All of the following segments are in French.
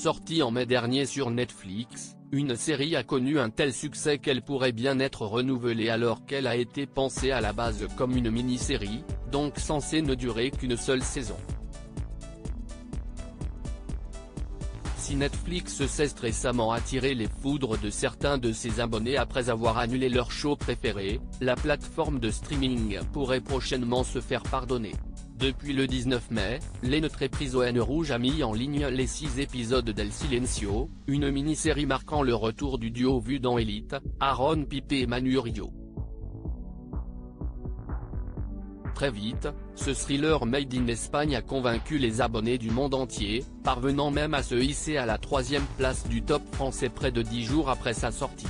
Sortie en mai dernier sur Netflix, une série a connu un tel succès qu'elle pourrait bien être renouvelée alors qu'elle a été pensée à la base comme une mini-série, donc censée ne durer qu'une seule saison. Si Netflix s'est récemment attiré les foudres de certains de ses abonnés après avoir annulé leur show préféré, la plateforme de streaming pourrait prochainement se faire pardonner. Depuis le 19 mai, l'Entreprise Rouge a mis en ligne les 6 épisodes d'El Silencio, une mini-série marquant le retour du duo vu dans Elite, Aaron Pipe et Manu Rio. Très vite, ce thriller made in Espagne a convaincu les abonnés du monde entier, parvenant même à se hisser à la 3e place du top français près de 10 jours après sa sortie.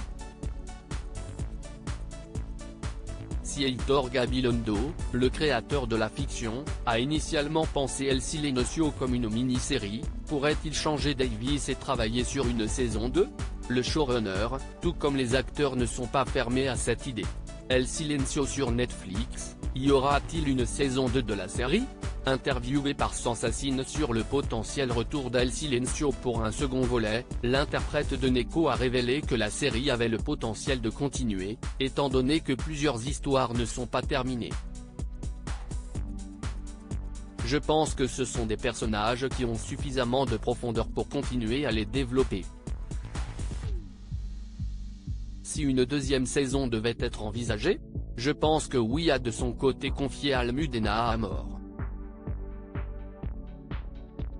Si Heitor Gabilondo, le créateur de la fiction, a initialement pensé El Silencio comme une mini-série, pourrait-il changer d'avis et travailler sur une saison 2 ? Le showrunner, tout comme les acteurs ne sont pas fermés à cette idée. El Silencio sur Netflix, y aura-t-il une saison 2 de la série ? Interviewé par Sensacine sur le potentiel retour d'El Silencio pour un second volet, l'interprète de Neko a révélé que la série avait le potentiel de continuer, étant donné que plusieurs histoires ne sont pas terminées. Je pense que ce sont des personnages qui ont suffisamment de profondeur pour continuer à les développer. Si une deuxième saison devait être envisagée, je pense que oui, a de son côté confié Almudena à mort.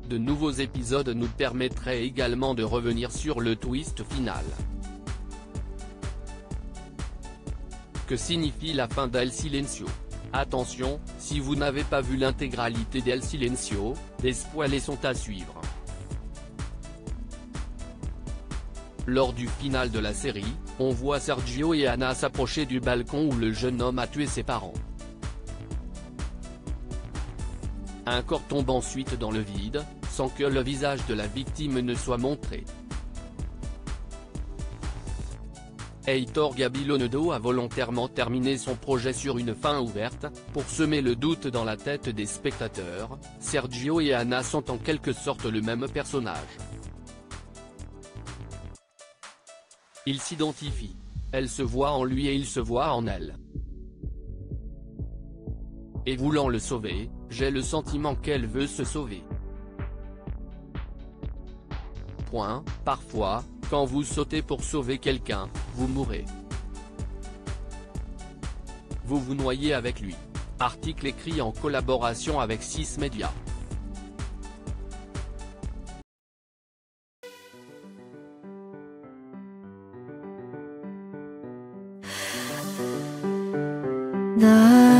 De nouveaux épisodes nous permettraient également de revenir sur le twist final. Que signifie la fin d'El Silencio ? Attention, si vous n'avez pas vu l'intégralité d'El Silencio, des spoilers sont à suivre. Lors du final de la série, on voit Sergio et Anna s'approcher du balcon où le jeune homme a tué ses parents. Un corps tombe ensuite dans le vide, sans que le visage de la victime ne soit montré. Heitor Gabilondo a volontairement terminé son projet sur une fin ouverte, pour semer le doute dans la tête des spectateurs. Sergio et Anna sont en quelque sorte le même personnage. Ils s'identifient. Elle se voit en lui et il se voit en elle. Et voulant le sauver, j'ai le sentiment qu'elle veut se sauver. Parfois, quand vous sautez pour sauver quelqu'un, vous mourrez. Vous vous noyez avec lui. Article écrit en collaboration avec 6 Médias. 나